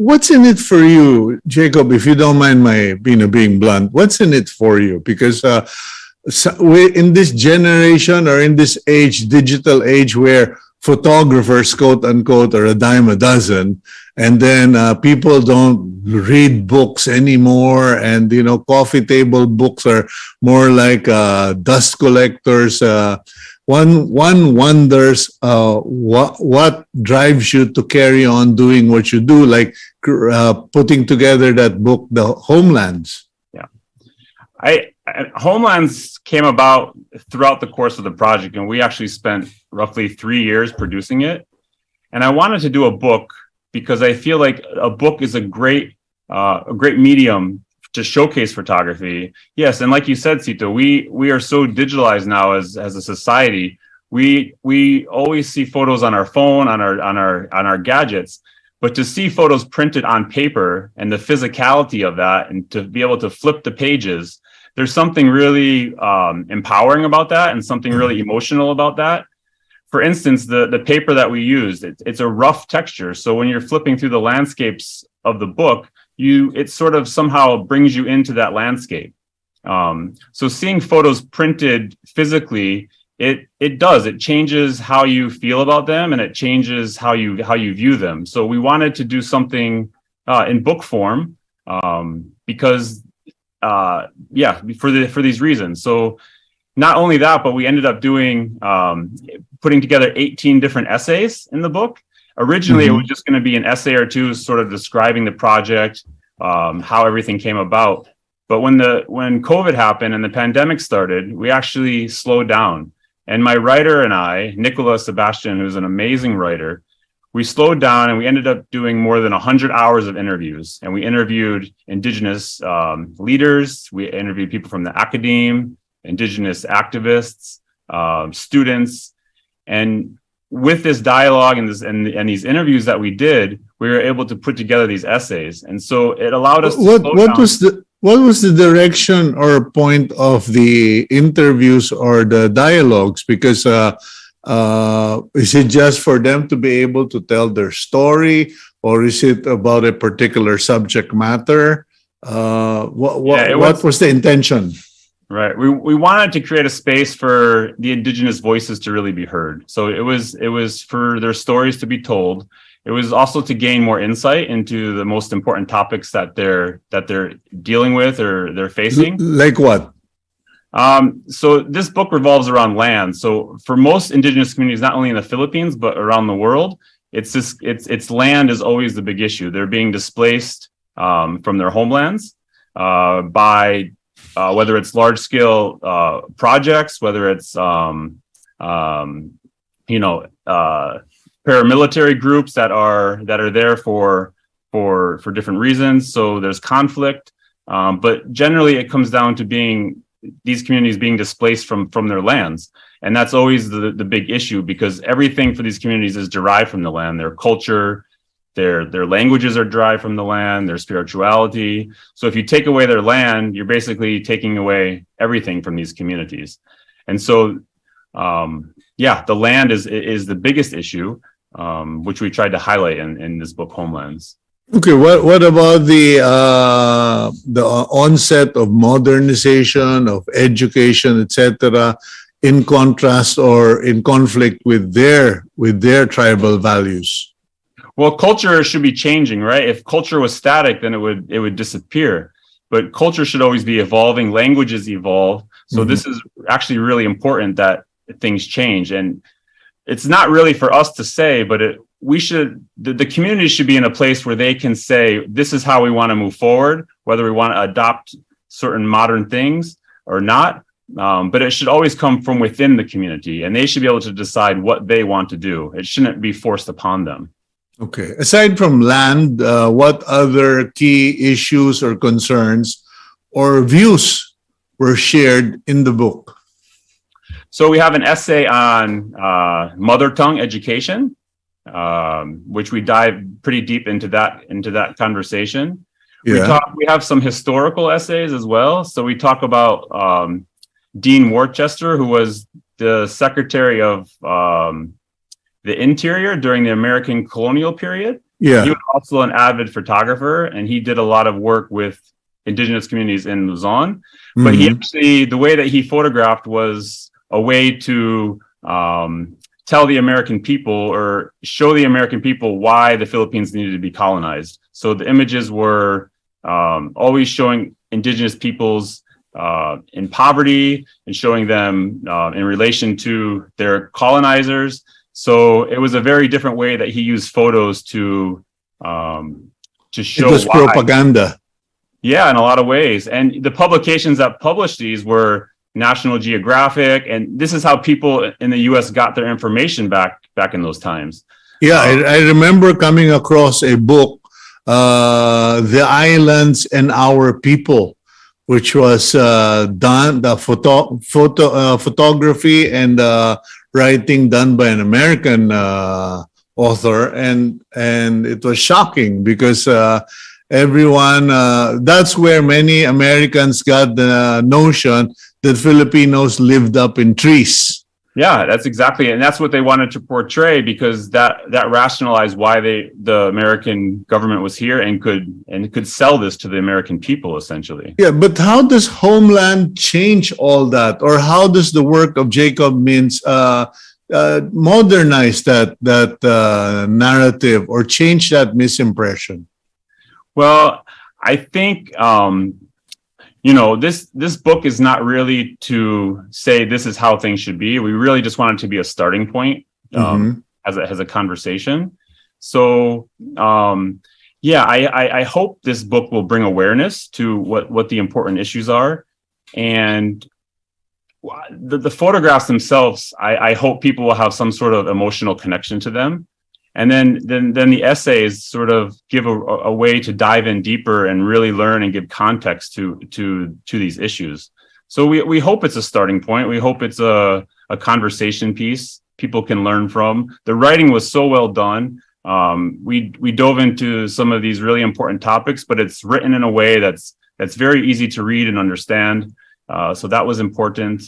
what's in it for you, Jacob? If you don't mind my being blunt, what's in it for you? Because we in this generation or in this age, digital age, where photographers, quote unquote, are a dime a dozen, and then people don't read books anymore, and coffee table books are more like dust collectors. One wonders what drives you to carry on doing what you do, like putting together that book, The Homelands. Yeah, Homelands came about throughout the course of the project, and we actually spent roughly 3 years producing it. And I wanted to do a book because I feel like a book is a great medium to showcase photography. Yes, and like you said, Sito, we are so digitalized now as a society. We always see photos on our phone, on our gadgets, but to see photos printed on paper and the physicality of that, and to be able to flip the pages, there's something really empowering about that, and something really emotional about that. For instance, the paper that we used, it's a rough texture. So when you're flipping through the landscapes of the book, it sort of somehow brings you into that landscape. So seeing photos printed physically, it changes how you feel about them, and it changes how you view them. So we wanted to do something in book form because for these reasons. So not only that, but we ended up putting together 18 different essays in the book. Originally, It was just going to be an essay or two sort of describing the project, how everything came about. But when COVID happened and the pandemic started, we actually slowed down. And my writer and I, Nicola Sebastian, who's an amazing writer, we slowed down, and we ended up doing more than 100 hours of interviews. And we interviewed Indigenous leaders. We interviewed people from the academe, Indigenous activists, students. And with this dialogue and these interviews that we did, we were able to put together these essays. And so it allowed us to what was the direction or point of the interviews or the dialogues? Because is it just for them to be able to tell their story, or is it about a particular subject matter? What was the intention? Right. We wanted to create a space for the Indigenous voices to really be heard. So it was for their stories to be told. It was also to gain more insight into the most important topics that they're dealing with or they're facing. Like what? So this book revolves around land. So for most Indigenous communities, not only in the Philippines but around the world, it's land is always the big issue. They're being displaced from their homelands by whether it's large scale projects, whether it's paramilitary groups that are there for different reasons. So there's conflict, but generally it comes down to these communities being displaced from their lands, and that's always the big issue, because everything for these communities is derived from the land. Their culture, their languages are derived from the land, their spirituality. So if you take away their land, you're basically taking away everything from these communities. And so, the land is the biggest issue, which we tried to highlight in this book, Homelands. Okay, what about the onset of modernization, of education, etc., in contrast or in conflict with their tribal values? Well, culture should be changing, right? If culture was static, then it would disappear. But culture should always be evolving. Languages evolve. So this is actually really important that things change. And it's not really for us to say, but the community should be in a place where they can say, this is how we want to move forward, whether we want to adopt certain modern things or not. But it should always come from within the community, and they should be able to decide what they want to do. It shouldn't be forced upon them. Okay. Aside from land, what other key issues or concerns or views were shared in the book? So we have an essay on mother tongue education, which we dive pretty deep into that conversation. Yeah. We have some historical essays as well. So we talk about Dean Worcester, who was the Secretary of the Interior during the American colonial period. Yeah. He was also an avid photographer, and he did a lot of work with Indigenous communities in Luzon. But he actually, the way that he photographed was a way to tell the American people or show the American people why the Philippines needed to be colonized. So the images were always showing Indigenous peoples in poverty and showing them in relation to their colonizers. So it was a very different way that he used photos to show It was why. propaganda. Yeah, in a lot of ways. And the publications that published these were National Geographic, and this is how people in the US got their information back in those times. Yeah, I remember coming across a book, The Islands and Our People, which was done, the photography and writing done by an American author, and it was shocking because everyone, that's where many Americans got the notion that Filipinos lived up in trees. Yeah, that's exactly, and that's what they wanted to portray, because that rationalized why the American government was here and could sell this to the American people, essentially. Yeah, but how does Homeland change all that, or how does the work of Jacob Maentz modernize that narrative or change that misimpression? Well, I think this book is not really to say this is how things should be. We really just want it to be a starting point as a conversation. So I hope this book will bring awareness to what the important issues are, and the photographs themselves. I hope people will have some sort of emotional connection to them. And then the essays sort of give a way to dive in deeper and really learn and give context to these issues. So we hope it's a starting point. We hope it's a conversation piece people can learn from. The writing was so well done. We dove into some of these really important topics, but it's written in a way that's very easy to read and understand. So that was important.